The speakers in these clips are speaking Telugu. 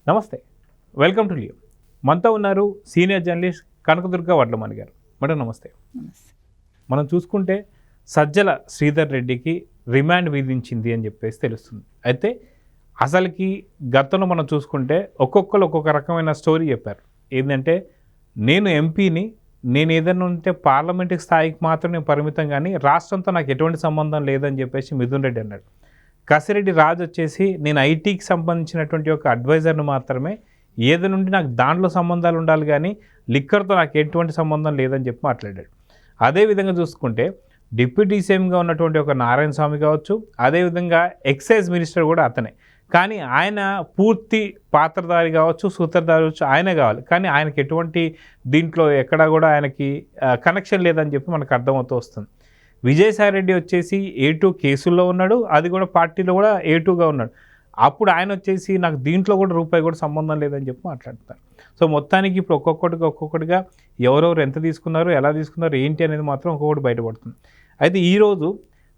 నమస్తే, వెల్కమ్ టు లియో. మనతో ఉన్నారు సీనియర్ జర్నలిస్ట్ కనకదుర్గ వడ్లమణి గారు. మేడం నమస్తే. మనం చూసుకుంటే సజ్జల శ్రీధర్ రెడ్డికి రిమాండ్ విధించింది అని చెప్పేసి తెలుస్తుంది. అయితే అసలుకి గతంలో మనం చూసుకుంటే ఒక్కొక్కరు ఒక్కొక్క రకమైన స్టోరీ చెప్పారు. ఏంటంటే నేను ఎంపీని, నేను ఏదైనా ఉంటే పార్లమెంటు స్థాయికి మాత్రమే పరిమితం, కానీ రాష్ట్రంతో నాకు ఎటువంటి సంబంధం లేదని చెప్పేసి మిథున్ రెడ్డి అన్నాడు. కసిరెడ్డి రాజు వచ్చేసి నేను ఐటీకి సంబంధించినటువంటి ఒక అడ్వైజర్ను మాత్రమే, ఏది నుండి నాకు దాంట్లో సంబంధాలు ఉండాలి కానీ లిక్కర్తో నాకు ఎటువంటి సంబంధం లేదని చెప్పి మాట్లాడాడు. అదేవిధంగా చూసుకుంటే డిప్యూటీ సీఎంగా ఉన్నటువంటి ఒక నారాయణ స్వామి కావచ్చు, అదేవిధంగా ఎక్సైజ్ మినిస్టర్ కూడా అతనే, కానీ ఆయన పూర్తి పాత్రధారి కావచ్చు, సూత్రధారి కావచ్చు, ఆయనే కావాలి, కానీ ఆయనకి ఎటువంటి దీంట్లో ఎక్కడా కూడా ఆయనకి కనెక్షన్ లేదని చెప్పి మనకు అర్థమవుతూ వస్తుంది. విజయసాయిరెడ్డి వచ్చేసి A2 కేసుల్లో ఉన్నాడు, అది కూడా పార్టీలో కూడా A2గా ఉన్నాడు. అప్పుడు ఆయన వచ్చేసి నాకు దీంట్లో కూడా రూపాయి కూడా సంబంధం లేదని చెప్పి మాట్లాడతారు. సో మొత్తానికి ఇప్పుడు ఒక్కొక్కటిగా ఎవరెవరు ఎంత తీసుకున్నారు, ఎలా తీసుకున్నారు, ఏంటి అనేది మాత్రం ఒక్కొక్కటి బయటపడుతుంది. అయితే ఈరోజు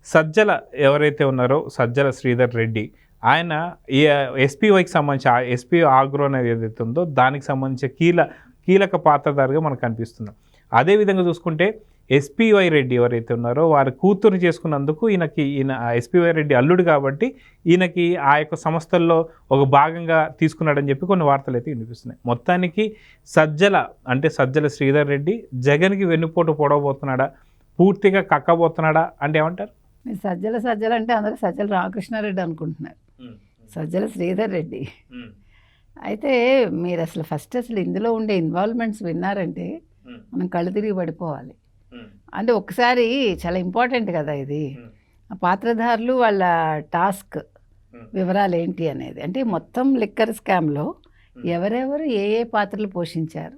సజ్జల ఎవరైతే ఉన్నారో సజ్జల శ్రీధర్ రెడ్డి, ఆయన ఈ SPYకి సంబంధించి SP ఆగ్రో అనేది ఏదైతే ఉందో దానికి సంబంధించి కీలక పాత్రధారిగా మనకు కనిపిస్తున్నారు. అదేవిధంగా చూసుకుంటే SPY రెడ్డి ఎవరైతే ఉన్నారో వారి కూతురు చేసుకున్నందుకు ఈయన SPY రెడ్డి అల్లుడు కాబట్టి ఈయనకి ఆ యొక్క సంస్థల్లో ఒక భాగంగా తీసుకున్నాడని చెప్పి కొన్ని వార్తలు అయితే వినిపిస్తున్నాయి. మొత్తానికి సజ్జల శ్రీధర్ రెడ్డి జగన్కి వెన్నుపోటు పొడవబోతున్నాడా, పూర్తిగా కక్కబోతున్నాడా అంటే ఏమంటారు? మీరు సజ్జల అంటే అందరూ సజ్జల రామకృష్ణారెడ్డి అనుకుంటున్నారు, సజ్జల శ్రీధర్ రెడ్డి. అయితే మీరు అసలు ఇందులో ఉండే ఇన్వాల్వ్మెంట్స్ విన్నారంటే మనం కళ్ళు తిరిగి పడిపోవాలి. అంటే ఒకసారి చాలా ఇంపార్టెంట్ కదా ఇది, ఆ పాత్రధారులు వాళ్ళ టాస్క్ వివరాలు ఏంటి అనేది. అంటే మొత్తం లిక్కర్ స్కామ్లో ఎవరెవరు ఏ పాత్రలు పోషించారు,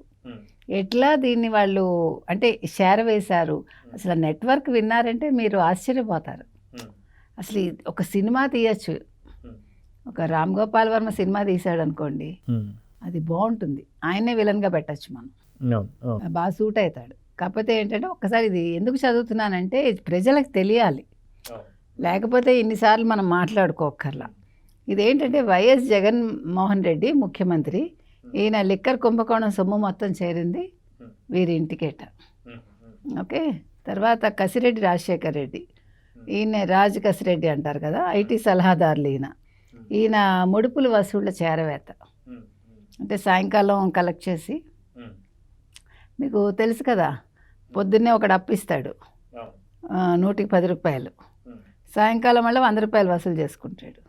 ఎట్లా దీన్ని వాళ్ళు అంటే షేర్ వేశారు, అసలు నెట్వర్క్ విన్నారంటే మీరు ఆశ్చర్యపోతారు. అసలు ఒక సినిమా తీయచ్చు, ఒక రామ్ గోపాల్ వర్మ సినిమా తీశాడు అనుకోండి, అది బాగుంటుంది, ఆయనే విలన్గా పెట్టచ్చు, మనం బాగా సూట్ అవుతాడు. కాకపోతే ఏంటంటే ఒక్కసారి ఇది ఎందుకు చదువుతున్నానంటే ప్రజలకు తెలియాలి, లేకపోతే ఇన్నిసార్లు మనం మాట్లాడుకోకర్లా. ఇదేంటంటే వైఎస్ జగన్మోహన్ రెడ్డి ముఖ్యమంత్రి, ఈయన లిక్కర్ కుంభకోణం సొమ్ము మొత్తం చేరింది వీరి ఇంటికేట. ఓకే, తర్వాత కసిరెడ్డి రాజశేఖర్ రెడ్డి, ఈయన రాజ్ కసిరెడ్డి అంటారు కదా, ఐటీ సలహాదారులు. ఈయన ముడుపులు వసూళ్ల చేరవేత, అంటే సాయంకాలం కలెక్ట్ చేసి, మీకు తెలుసు కదా, పొద్దున్నే ఒకడు అప్పిస్తాడు 110 రూపాయలు, సాయంకాలం మళ్ళీ 100 రూపాయలు వసూలు చేసుకుంటాడు,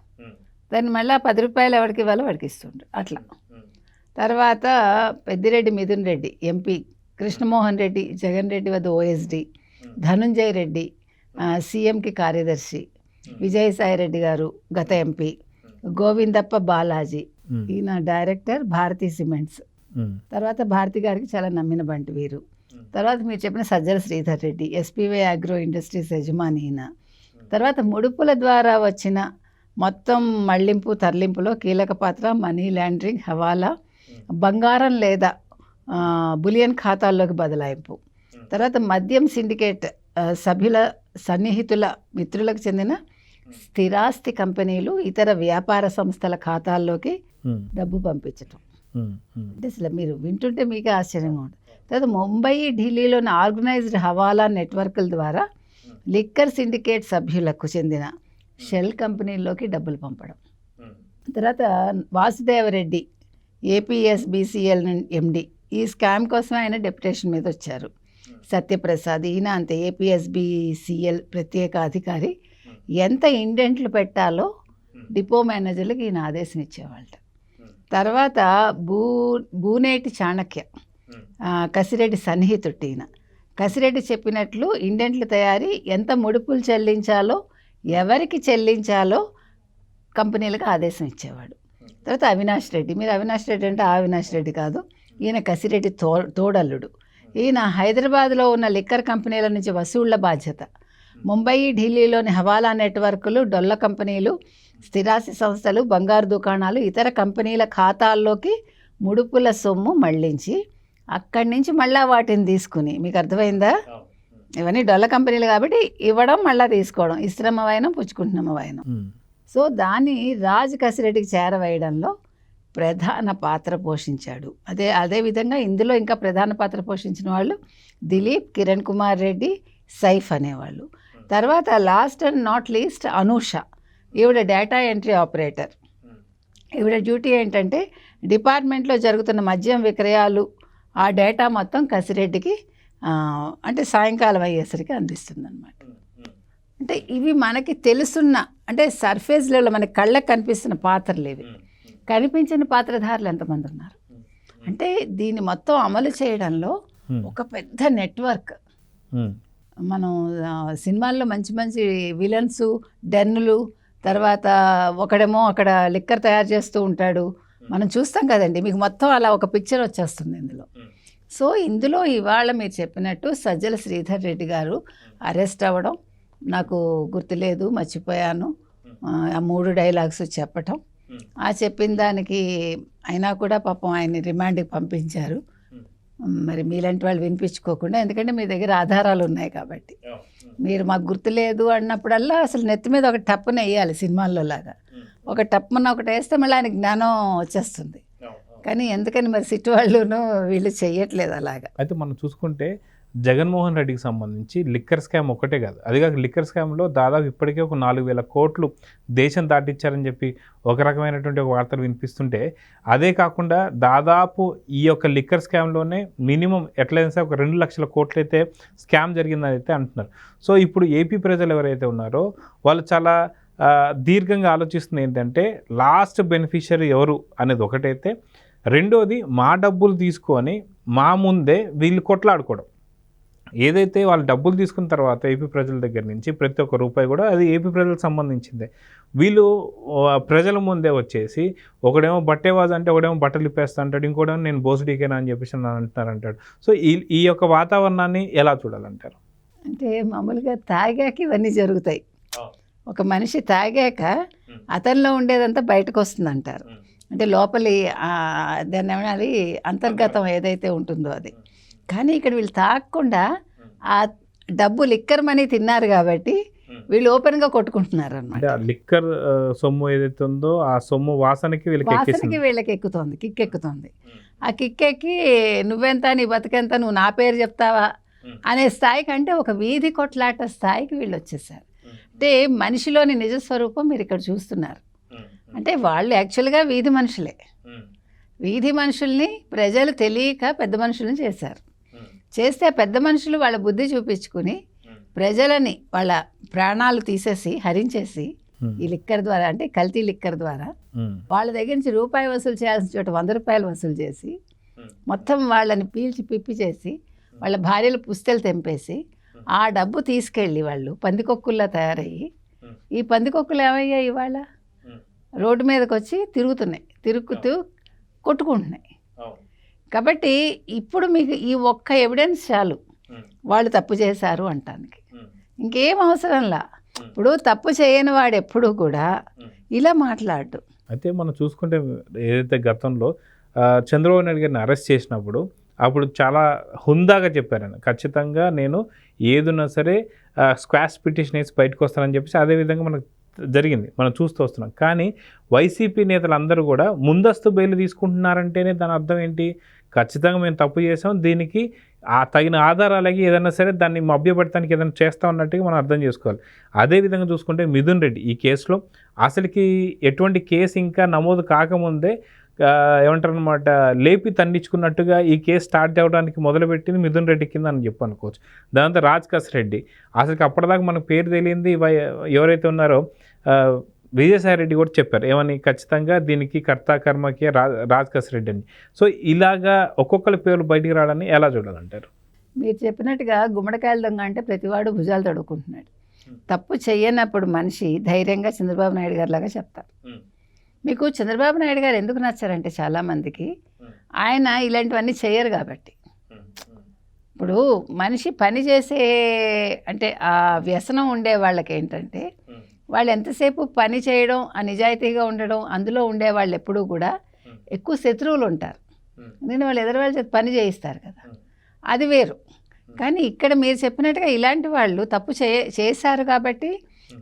దాన్ని మళ్ళీ 10 రూపాయలు ఎవరికి ఇవ్వాలో వాడికి ఇస్తుంటాడు అట్లా. తర్వాత పెద్దిరెడ్డి మిథున్ రెడ్డి ఎంపీ, కృష్ణమోహన్ రెడ్డి జగన్ రెడ్డి వద్ద OSD, ధనుంజయ రెడ్డి సీఎంకి కార్యదర్శి, విజయసాయిరెడ్డి గారు గత ఎంపీ, గోవిందప్ప బాలాజీ ఈయన డైరెక్టర్ భారతీ సిమెంట్స్, తర్వాత భారతి గారికి చాలా నమ్మిన బంటి వీరు, తర్వాత మీరు చెప్పిన Sajjala Sridhar Reddy SPY agro industries యజమాని ఈయన, తర్వాత ముడుపుల ద్వారా వచ్చిన మొత్తం మళ్లింపు తరలింపులో కీలక పాత్ర, మనీ లాండరింగ్, హవాలా, బంగారం లేదా బులియన్ ఖాతాల్లోకి బదలాయింపు, తర్వాత మద్యం సిండికేట్ సభ్యుల సన్నిహితుల మిత్రులకు చెందిన స్థిరాస్తి కంపెనీలు ఇతర వ్యాపార సంస్థల ఖాతాల్లోకి డబ్బు పంపించటం. అంటే అసలు మీరు వింటుంటే మీకే ఆశ్చర్యంగా ఉంటుంది. తర్వాత ముంబై, ఢిల్లీలోని ఆర్గనైజ్డ్ హవాలా నెట్వర్క్ల ద్వారా లిక్కర్ సిండికేట్ సభ్యులకు చెందిన షెల్ కంపెనీల్లోకి డబ్బులు పంపడం. తర్వాత వాసుదేవరెడ్డి APSBCL MD, ఈ స్కామ్ కోసం ఆయన డెప్యుటేషన్ మీద వచ్చారు. సత్యప్రసాద్ ఈయన అంతే, APSBCL ప్రత్యేక అధికారి, ఎంత ఇండెంట్లు పెట్టాలో డిపో మేనేజర్లకు ఈయన ఆదేశం ఇచ్చేవాళ్ళ. తర్వాత బూనేటి చాణక్య కసిరెడ్డి సన్నిహితుడు ఈయన, కసిరెడ్డి చెప్పినట్లు ఇండెంట్లు తయారీ, ఎంత ముడుపులు చెల్లించాలో, ఎవరికి చెల్లించాలో కంపెనీలకు ఆదేశం ఇచ్చేవాడు. తర్వాత అవినాష్ రెడ్డి, మీరు అవినాష్ రెడ్డి అంటే అవినాష్ రెడ్డి కాదు, ఈయన కసిరెడ్డి తోడల్లుడు. ఈయన హైదరాబాద్లో ఉన్న లిక్కర్ కంపెనీల నుంచి వసూళ్ల బాధ్యత, ముంబై, ఢిల్లీలోని హవాలా నెట్వర్కులు, డొల్ల కంపెనీలు, స్థిరాస్తి సంస్థలు, బంగారు దుకాణాలు, ఇతర కంపెనీల ఖాతాల్లోకి ముడుపుల సొమ్ము మళ్లించి అక్కడి నుంచి మళ్ళీ వాటిని తీసుకుని, మీకు అర్థమైందా, ఇవన్నీ డొల్ల కంపెనీలు కాబట్టి ఇవ్వడం మళ్ళీ తీసుకోవడం, ఇస్తున్నమ వైనం పుచ్చుకుంటున్నమ వైనం. సో దాన్ని రాజ్ కసిరెడ్డికి చేరవేయడంలో ప్రధాన పాత్ర పోషించాడు. అదే విధంగా ఇందులో ఇంకా ప్రధాన పాత్ర పోషించిన వాళ్ళు దిలీప్, కిరణ్ కుమార్ రెడ్డి, సైఫ్ అనేవాళ్ళు. తర్వాత last and not least Anusha, ఈవిడ డేటా ఎంట్రీ ఆపరేటర్. ఈవిడ డ్యూటీ ఏంటంటే డిపార్ట్మెంట్లో జరుగుతున్న మద్యం విక్రయాలు ఆ డేటా మొత్తం కసిరెడ్డికి అంటే సాయంకాలం అయ్యేసరికి అందిస్తుంది అనమాట. అంటే ఇవి మనకి తెలుసున్న అంటే సర్ఫేస్ లెవెల్లో మనకి కళ్ళకు కనిపిస్తున్న పాత్రలు ఇవి. కనిపించిన పాత్రధారులు ఎంతమంది ఉన్నారు అంటే దీన్ని మొత్తం అమలు చేయడంలో ఒక పెద్ద నెట్వర్క్. మనం సినిమాల్లో మంచి మంచి విలన్స్, డెన్నులు, తర్వాత ఒకడేమో అక్కడ లిక్కర్ తయారు చేస్తూ ఉంటాడు, మనం చూస్తాం కదండి. మీకు మొత్తం అలా ఒక పిక్చర్ వచ్చేస్తుంది ఇందులో. సో ఇందులో ఇవాళ మీరు చెప్పినట్టు సజ్జల శ్రీధర్ రెడ్డి గారు అరెస్ట్ అవ్వడం, నాకు గుర్తులేదు, మర్చిపోయాను, ఆ 3 డైలాగ్స్ చెప్పటం, ఆ చెప్పిన దానికి అయినా కూడా పాపం ఆయన్ని రిమాండ్కి పంపించారు. మరి మీలాంటి వాళ్ళు వినిపించుకోకుండా, ఎందుకంటే మీ దగ్గర ఆధారాలు ఉన్నాయి కాబట్టి. మీరు మాకు గుర్తులేదు అన్నప్పుడల్లా అసలు నెత్తి మీద ఒక టప్పున వేయాలి, సినిమాల్లో లాగా ఒక టప్పున ఒకటి వేస్తే మళ్ళీ ఆయనకి జ్ఞానం వచ్చేస్తుంది. కానీ ఎందుకని మరి సిట్టు వాళ్ళును వీళ్ళు చెయ్యట్లేదు అలాగా. అయితే మనం చూసుకుంటే జగన్మోహన్ రెడ్డికి సంబంధించి లిక్కర్ స్కామ్ ఒకటే కాదు, అది కాక లిక్కర్ స్కామ్లో దాదాపు ఇప్పటికే ఒక 4,000 కోట్లు దేశం దాటించారని చెప్పి ఒక రకమైనటువంటి ఒక వార్తలు వినిపిస్తుంటే, అదే కాకుండా దాదాపు ఈ యొక్క లిక్కర్ స్కామ్లోనే మినిమం ఎట్లయినా సరే ఒక 2 లక్షల కోట్లు అయితే స్కామ్ జరిగిందని అయితే అంటున్నారు. సో ఇప్పుడు ఏపీ ప్రజలు ఎవరైతే ఉన్నారో వాళ్ళు చాలా దీర్ఘంగా ఆలోచిస్తుంది ఏంటంటే లాస్ట్ బెనిఫిషియరీ ఎవరు అనేది ఒకటైతే, రెండోది మా డబ్బులు తీసుకొని మా ముందే వీళ్ళు కొట్లాడుకోవడం. ఏదైతే వాళ్ళు డబ్బులు తీసుకున్న తర్వాత ఏపీ ప్రజల దగ్గర నుంచి ప్రతి ఒక్క రూపాయి కూడా అది ఏపీ ప్రజలకు సంబంధించిందే. వీళ్ళు ప్రజల ముందే వచ్చేసి ఒకడేమో బట్టేవాజ్ అంటే ఒకడేమో బట్టలు ఇప్పేస్తా అంటాడు, ఇంకోటేమో నేను బోసుడీకేనా అని చెప్పేసి అంటారు. సో ఈ యొక్క వాతావరణాన్ని ఎలా చూడాలంటారు? అంటే మామూలుగా తాగాక ఇవన్నీ జరుగుతాయి. ఒక మనిషి తాగాక అతనిలో ఉండేదంతా బయటకు వస్తుంది అంటారు. అంటే లోపలి దాన్ని ఏమనాలి, అంతర్గతం ఏదైతే ఉంటుందో అది. కానీ ఇక్కడ వీళ్ళు తాగకుండా ఆ డబ్బు లిక్కర్ మనీ తిన్నారు కాబట్టి వీళ్ళు ఓపెన్గా కొట్టుకుంటున్నారు అన్నమాట. లిక్కర్ సొమ్ము ఏదైతే ఉందో ఆ సొమ్ము వాసనకి వీళ్ళకి ఎక్కుతుంది, కిక్ ఎక్కుతుంది. ఆ కిక్ ఎక్కి నువ్వెంత, నీ బతుకెంత, నువ్వు నా పేరు చెప్తావా అనే స్థాయికి, అంటే ఒక వీధి కొట్లాట స్థాయికి వీళ్ళు వచ్చేసారు. అంటే మనిషిలోని నిజస్వరూపం మీరు ఇక్కడ చూస్తున్నారు. అంటే వాళ్ళు యాక్చువల్గా వీధి మనుషులే. వీధి మనుషుల్ని ప్రజలు తెలియక పెద్ద మనుషుల్ని చేశారు. చేస్తే పెద్ద మనుషులు వాళ్ళ బుద్ధి చూపించుకుని ప్రజలని వాళ్ళ ప్రాణాలు తీసేసి హరించేసి ఈ లిక్కర్ ద్వారా, అంటే కల్తీ లిక్కర్ ద్వారా వాళ్ళ దగ్గర నుంచి రూపాయి వసూలు చేయాల్సిన చోట 100 రూపాయలు వసూలు చేసి మొత్తం వాళ్ళని పీల్చి పిప్పి చేసి వాళ్ళ భార్యలు పుస్తెలు తెంపేసి ఆ డబ్బు తీసుకెళ్ళి వాళ్ళు పందికొక్కుల్లా తయారయ్యి, ఈ పందికొక్కులు ఏమయ్యాయి ఇవాళ రోడ్డు మీదకి వచ్చి తిరుగుతూ కొట్టుకుంటున్నాయి. కాబట్టి ఇప్పుడు మీకు ఈ ఒక్క ఎవిడెన్స్ చాలు వాళ్ళు తప్పు చేశారు అంటానికి, ఇంకేం అవసరంలా. ఇప్పుడు తప్పు చేయని వాడు ఎప్పుడూ కూడా ఇలా మాట్లాడు. అయితే మనం చూసుకుంటే ఏదైతే గతంలో చంద్రబాబు నాయుడు గారిని అరెస్ట్ చేసినప్పుడు అప్పుడు చాలా హుందాగా చెప్పారని, ఖచ్చితంగా నేను ఏదున్నా సరే స్క్వాష్ పిటిషన్ వేసి బయటకు వస్తానని చెప్పేసి అదేవిధంగా మనకు జరిగింది, మనం చూస్తూ వస్తున్నాం. కానీ వైసీపీ నేతలందరూ కూడా ముందస్తు బెయిల్ తీసుకుంటున్నారంటేనే దాని అర్థం ఏంటి? ఖచ్చితంగా మేము తప్పు చేసాం, దీనికి తగిన ఆధారాలకి ఏదైనా సరే దాన్ని మభ్యపెడతానికి ఏదైనా చేస్తా ఉన్నట్టుగా మనం అర్థం చేసుకోవాలి. అదేవిధంగా చూసుకుంటే మిథున్ రెడ్డి ఈ కేసులో అసలుకి ఎటువంటి కేసు ఇంకా నమోదు కాకముందే ఏమంటారనమాట, లేపి తండించుకున్నట్టుగా ఈ కేసు స్టార్ట్ అవ్వడానికి మొదలుపెట్టింది మిథున్ రెడ్డి కింద అని చెప్పి అనుకోవచ్చు. దాంతో రాజకాస్ రెడ్డి, అసలుకి అప్పటిదాకా మనకు పేరు తెలియంది ఎవరైతే ఉన్నారో విజయసాయి రెడ్డి కూడా చెప్పారు ఏమని, ఖచ్చితంగా దీనికి కర్త కర్మకి రాజకాస్ రెడ్డి అని. సో ఇలాగా ఒక్కొక్కరి పేర్లు బయటికి రావడాన్ని ఎలా చూడాలంటారు? మీరు చెప్పినట్టుగా గుమ్మడికాయల దొంగ అంటే ప్రతివాడు భుజాలు తడుకుంటున్నాడు. తప్పు చెయ్యనప్పుడు మనిషి ధైర్యంగా చంద్రబాబు నాయుడు గారి లాగా చెప్తారు. మీకు చంద్రబాబు నాయుడు గారు ఎందుకు నచ్చారంటే చాలామందికి ఆయన ఇలాంటివన్నీ చేయరు కాబట్టి. ఇప్పుడు మనిషి పని చేసే అంటే ఆ వ్యసనం ఉండే వాళ్ళకి ఏంటంటే వాళ్ళు ఎంతసేపు పని చేయడం, ఆ నిజాయితీగా ఉండడం, అందులో ఉండే వాళ్ళు ఎప్పుడూ కూడా ఎక్కువ శత్రువులు ఉంటారు. ఎందుకంటే వాళ్ళు ఎదురు వాళ్ళ చేత పని చేయిస్తారు కదా, అది వేరు. కానీ ఇక్కడ మీరు చెప్పినట్టుగా ఇలాంటి వాళ్ళు తప్పు చేశారు కాబట్టి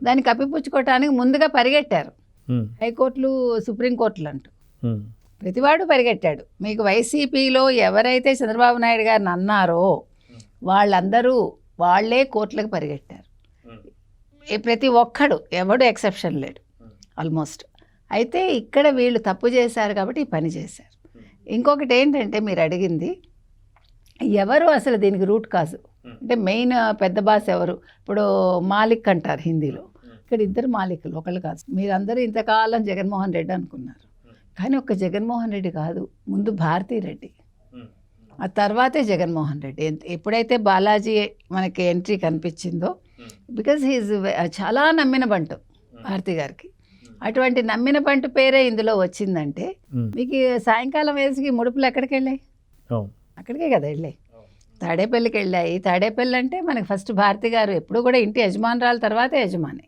దాన్ని కప్పిపుచ్చుకోవటానికి ముందుగా పరిగెట్టారు హైకోర్టులు, సుప్రీంకోర్టులు అంటూ. ప్రతివాడు పరిగెట్టాడు. మీకు వైసీపీలో ఎవరైతే చంద్రబాబు నాయుడు గారిని అన్నారో వాళ్ళందరూ వాళ్ళే కోర్టులకు పరిగెట్టారు. ప్రతి ఒక్కడు, ఎవడు ఎక్సెప్షన్ లేడు ఆల్మోస్ట్. అయితే ఇక్కడ వీళ్ళు తప్పు చేశారు కాబట్టి ఈ పని చేశారు. ఇంకొకటి ఏంటంటే మీరు అడిగింది ఎవరు అసలు దీనికి రూట్ కాజు అంటే మెయిన్ పెద్ద బాస్ ఎవరు? ఇప్పుడు మాలిక్ అంటారు హిందీలో. ఇక్కడ ఇద్దరు మాలికులు, ఒకళ్ళు కాదు. మీరందరూ ఇంతకాలం జగన్మోహన్ రెడ్డి అనుకున్నారు, కానీ ఒక్క జగన్మోహన్ రెడ్డి కాదు, ముందు భారతీ రెడ్డి, ఆ తర్వాతే జగన్మోహన్ రెడ్డి. ఎప్పుడైతే బాలాజీ మనకి ఎంట్రీ కనిపించిందో, బికాజ్ హీజ్ చాలా నమ్మిన బంటు భారతి గారికి. అటువంటి నమ్మిన బంటు పేరే ఇందులో వచ్చిందంటే మీకు సాయంకాలం వేసుకి ముడుపులు ఎక్కడికి వెళ్ళాయి? అక్కడికే కదా వెళ్ళాయి, తాడేపల్లికి వెళ్ళాయి. తాడేపల్లి అంటే మనకి ఫస్ట్ భారతి గారు ఎప్పుడు కూడా ఇంటి యజమానురాలు తర్వాతే యజమాని,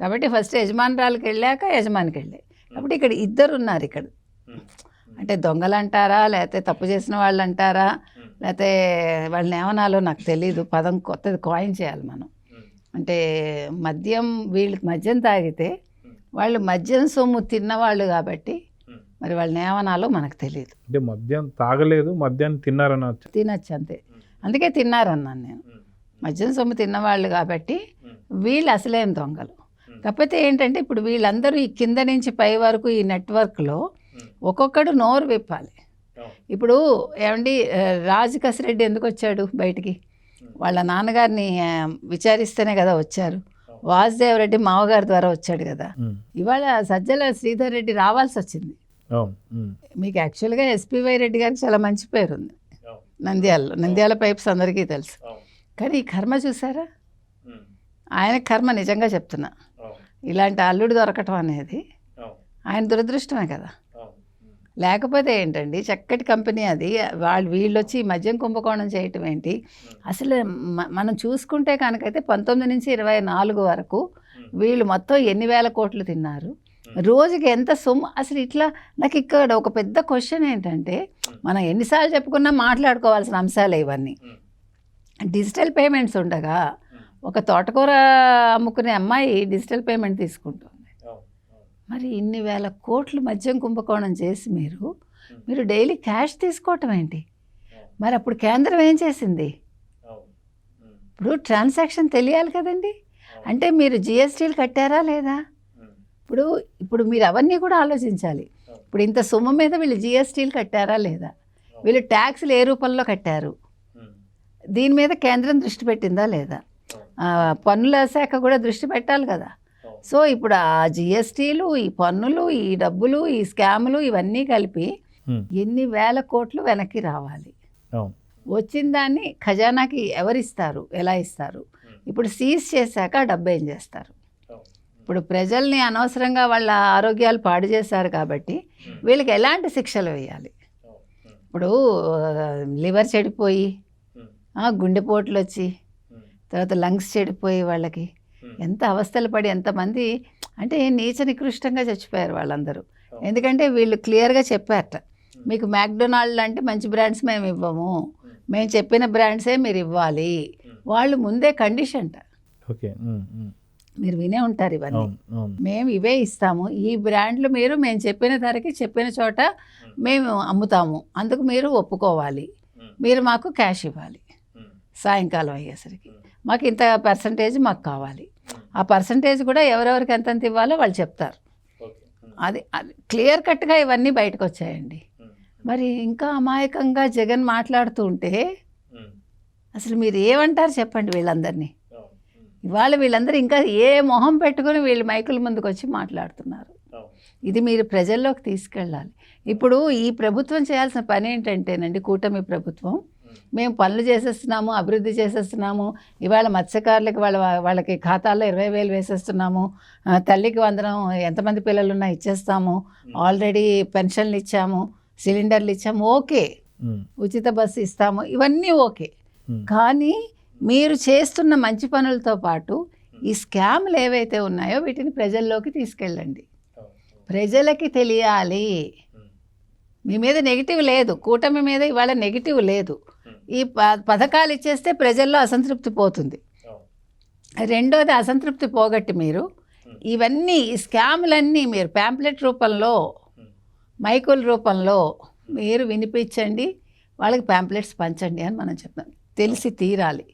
కాబట్టి ఫస్ట్ యజమానురాలకి వెళ్ళాక యజమానికి వెళ్ళాయి. కాబట్టి ఇక్కడ ఇద్దరు ఉన్నారు. ఇక్కడ అంటే దొంగలు అంటారా, లేకపోతే తప్పు చేసిన వాళ్ళు అంటారా, లేకపోతే వాళ్ళని ఏమనాలో నాకు తెలీదు, పదం కొత్తది కాయిన్ చేయాలి మనం. అంటే మద్యం, వీళ్ళకి మద్యం తాగితే వాళ్ళు మద్యం సొమ్ము తిన్నవాళ్ళు కాబట్టి మరి వాళ్ళని ఏమనాలో మనకు తెలియదు. అంటే మద్యం తాగలేదు, మద్యాన్ని తిన్నారనొచ్చు, తినచ్చు అంతే, అందుకే తిన్నారన్నాను నేను. మద్యం సొమ్ము తిన్నవాళ్ళు కాబట్టి వీళ్ళు అసలేం దొంగలు. కాకపోతే ఏంటంటే ఇప్పుడు వీళ్ళందరూ ఈ కింద నుంచి పై వరకు ఈ నెట్వర్క్లో ఒక్కొక్కడు నోరు విప్పాలి. ఇప్పుడు ఏమండి రాజు కసిరెడ్డి ఎందుకు వచ్చాడు బయటికి? వాళ్ళ నాన్నగారిని విచారిస్తేనే కదా వచ్చారు. వాసుదేవ్ రెడ్డి మామగారి ద్వారా వచ్చాడు కదా. ఇవాళ సజ్జల శ్రీధర్ రెడ్డి రావాల్సి వచ్చింది. మీకు యాక్చువల్గా ఎస్పీవై రెడ్డి గారికి చాలా మంచి పేరు ఉంది నంద్యాలలో, నంద్యాల పైప్స్ అందరికీ తెలుసు. కానీ ఈ కర్మ చూసారా, ఆయన కర్మ నిజంగా చెప్తున్నా, ఇలాంటి అల్లుడు దొరకటం అనేది ఆయన దురదృష్టమే కదా. లేకపోతే ఏంటండి చక్కటి కంపెనీ అది, వీళ్ళు వచ్చి మద్యం కుంభకోణం చేయటం ఏంటి? అసలు మనం చూసుకుంటే కనుకైతే 19 నుంచి 24 వరకు వీళ్ళు మొత్తం ఎన్ని వేల కోట్లు తిన్నారు, రోజుకి ఎంత సొమ్ము. అసలు ఇట్లా నాకు ఇక్కడ ఒక పెద్ద క్వశ్చన్ ఏంటంటే, మనం ఎన్నిసార్లు చెప్పుకున్నా మాట్లాడుకోవాల్సిన అంశాలే ఇవన్నీ. డిజిటల్ పేమెంట్స్ ఉండగా ఒక తోటకూర అమ్ముకునే అమ్మాయి డిజిటల్ పేమెంట్ తీసుకుంటుంది. మరి ఇన్ని వేల కోట్లు మద్యం కుంభకోణం చేసి మీరు డైలీ క్యాష్ తీసుకోవటం ఏంటి? మరి అప్పుడు కేంద్రం ఏం చేసింది? ఇప్పుడు ట్రాన్సాక్షన్ తెలియాలి కదండి. అంటే మీరు జిఎస్టీలు కట్టారా లేదా? ఇప్పుడు మీరు అవన్నీ కూడా ఆలోచించాలి. ఇప్పుడు ఇంత సొమ్ము మీద వీళ్ళు జిఎస్టీలు కట్టారా లేదా? వీళ్ళు ట్యాక్స్లు ఏ రూపంలో కట్టారు? దీని మీద కేంద్రం దృష్టి పెట్టిందా లేదా? పన్నుల శాఖ కూడా దృష్టి పెట్టాలి కదా. సో ఇప్పుడు ఆ జిఎస్టీలు, ఈ పన్నులు, ఈ డబ్బులు, ఈ స్కాములు ఇవన్నీ కలిపి ఎన్ని వేల కోట్లు వెనక్కి రావాలి. వచ్చిన దాన్ని ఖజానాకి ఎవరిస్తారు, ఎలా ఇస్తారు? ఇప్పుడు సీజ్ చేశాక డబ్బు ఏం చేస్తారు? ఇప్పుడు ప్రజల్ని అనవసరంగా వాళ్ళ ఆరోగ్యాలు పాడు చేశారు కాబట్టి వీళ్ళకి ఎలాంటి శిక్షలు వేయాలి? ఇప్పుడు లివర్ చెడిపోయి, గుండెపోట్లు వచ్చి, తర్వాత లంగ్స్ చెడిపోయి వాళ్ళకి ఎంత అవస్థలు పడి ఎంతమంది అంటే నీచ నికృష్టంగా చచ్చిపోయారు వాళ్ళందరూ. ఎందుకంటే వీళ్ళు క్లియర్గా చెప్పారట, మీకు మ్యాక్డొనాల్డ్ లాంటి మంచి బ్రాండ్స్ మేము ఇవ్వము, మేము చెప్పిన బ్రాండ్సే మీరు ఇవ్వాలి. వాళ్ళు ముందే కండిషన్ట, మీరు వినే ఉంటారు ఇవన్నీ, మేము ఇవే ఇస్తాము, ఈ బ్రాండ్లు మేము చెప్పిన ధరకి చెప్పిన చోట మేము అమ్ముతాము, అందుకు మీరు ఒప్పుకోవాలి, మీరు మాకు క్యాష్ ఇవ్వాలి, సాయంకాలం అయ్యేసరికి మాకు ఇంత పర్సంటేజ్ మాకు కావాలి. ఆ పర్సంటేజ్ కూడా ఎవరెవరికి ఎంతెంత ఇవ్వాలో వాళ్ళు చెప్తారు. అది క్లియర్ కట్గా ఇవన్నీ బయటకు వచ్చాయండి. మరి ఇంకా అమాయకంగా జగన్ మాట్లాడుతూ ఉంటే అసలు మీరు ఏమంటారు చెప్పండి? వీళ్ళందరినీ ఇవాళ వీళ్ళందరూ ఇంకా ఏ మొహం పెట్టుకుని వీళ్ళు మైకుల ముందుకు వచ్చి మాట్లాడుతున్నారు. ఇది మీరు ప్రజల్లోకి తీసుకెళ్ళాలి. ఇప్పుడు ఈ ప్రభుత్వం చేయాల్సిన పని ఏంటంటేనండి, కూటమి ప్రభుత్వం, మేము పనులు చేసేస్తున్నాము, అభివృద్ధి చేసేస్తున్నాము, ఇవాళ మత్స్యకారులకి వాళ్ళకి ఖాతాల్లో 20,000 వేసేస్తున్నాము, తల్లికి వందనం ఎంతమంది పిల్లలున్నా ఇచ్చేస్తాము, ఆల్రెడీ పెన్షన్లు ఇచ్చాము, సిలిండర్లు ఇచ్చాము, ఓకే, ఉచిత బస్సు ఇస్తాము, ఇవన్నీ ఓకే. కానీ మీరు చేస్తున్న మంచి పనులతో పాటు ఈ స్కామ్లు ఏవైతే ఉన్నాయో వీటిని ప్రజల్లోకి తీసుకెళ్ళండి. ప్రజలకి తెలియాలి. మీ మీద నెగిటివ్ లేదు, కూటమి మీద ఇవాళ నెగిటివ్ లేదు. ఈ పథకాలు ఇచ్చేస్తే ప్రజల్లో అసంతృప్తి పోతుంది. రెండోది, అసంతృప్తి పోగొట్టి మీరు ఇవన్నీ ఈ స్కాములన్నీ మీరు ప్యాంప్లెట్ రూపంలో మైకుల రూపంలో మీరు వినిపించండి, వాళ్ళకి ప్యాంప్లెట్స్ పంచండి అని మనం చెప్తాం. తెలిసి తీరాలి.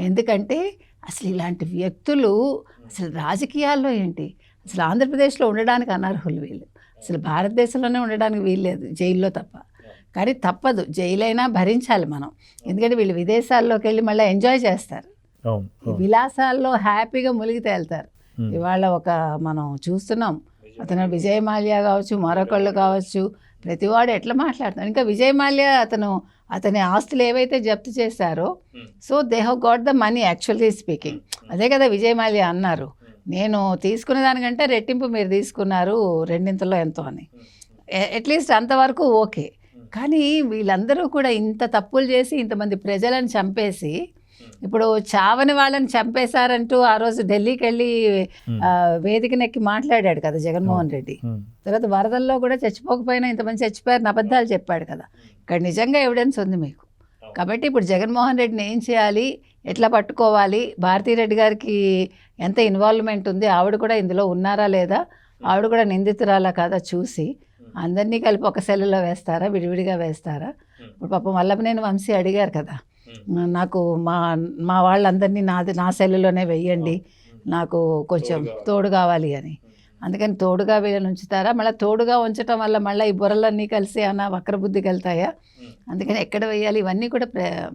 ఎందుకంటే అసలు ఇలాంటి వ్యక్తులు అసలు రాజకీయాల్లో ఏంటి, అసలు ఆంధ్రప్రదేశ్లో ఉండడానికి అనర్హులు వీళ్ళు, అసలు భారతదేశంలోనే ఉండడానికి వీల్లేదు, జైల్లో తప్ప. కానీ తప్పదు, జైలైనా భరించాలి మనం. ఎందుకంటే వీళ్ళు విదేశాల్లోకి వెళ్ళి మళ్ళీ ఎంజాయ్ చేస్తారు, విలాసాల్లో హ్యాపీగా మునిగి తేలుతారు. ఇవాళ మనం చూస్తున్నాం, అతను విజయ్ మాల్యా కావచ్చు, మరొకళ్ళు కావచ్చు, ప్రతివాడు ఎట్లా మాట్లాడుతున్నాడు. ఇంకా విజయ్ మాల్యా అతని ఆస్తులు ఏవైతే జప్తు చేశారో, so they have got the money actually speaking. అదే కదా విజయ్ మాల్యా అన్నారు, నేను తీసుకునే దానికంటే రెట్టింపు మీరు తీసుకున్నారు, రెండింతలో ఎంతో అని. అట్లీస్ట్ అంతవరకు ఓకే. కానీ వీళ్ళందరూ కూడా ఇంత తప్పులు చేసి ఇంతమంది ప్రజలను చంపేసి, ఇప్పుడు చావని వాళ్ళని చంపేశారంటూ ఆ రోజు ఢిల్లీకి వెళ్ళి వేదికనెక్కి మాట్లాడాడు కదా జగన్మోహన్ రెడ్డి. తర్వాత వరదల్లో కూడా చచ్చిపోకపోయినా ఇంతమంది చచ్చిపోయారని అబద్ధాలు చెప్పాడు కదా. ఇక్కడ నిజంగా ఎవిడెన్స్ ఉంది మీకు. కాబట్టి ఇప్పుడు జగన్మోహన్ రెడ్డిని ఏం చేయాలి, ఎట్లా పట్టుకోవాలి, భారతీరెడ్డి గారికి ఎంత ఇన్వాల్వ్మెంట్ ఉంది, ఆవిడ కూడా ఇందులో ఉన్నారా లేదా, ఆవిడ కూడా నిందితురాలా కాదా చూసి అందరినీ కలిపి ఒక సెల్లులో వేస్తారా, విడివిడిగా వేస్తారా. ఇప్పుడు పాపం వల్లభనేని వంశీ అడిగారు కదా, నాకు మా వాళ్ళందరినీ నా సెల్లులోనే వెయ్యండి, నాకు కొంచెం తోడు కావాలి అని. అందుకని తోడుగా వీళ్ళని ఉంచుతారా, మళ్ళీ తోడుగా ఉంచడం వల్ల మళ్ళీ ఈ బుర్రలన్నీ కలిసి అన్న వక్రబుద్ధికి వెళ్తాయా. అందుకని ఎక్కడ వేయాలి, ఇవన్నీ కూడా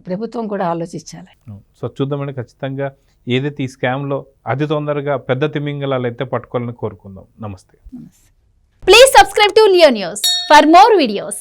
ప్రభుత్వం కూడా ఆలోచించాలి. సో చూద్దామండి, ఖచ్చితంగా ఏదైతే ఈ స్కామ్లో అతి తొందరగా పెద్ద తిమింగలాలు అయితే పట్టుకోవాలని కోరుకుందాం. నమస్తే. Please subscribe to Leo News for more videos.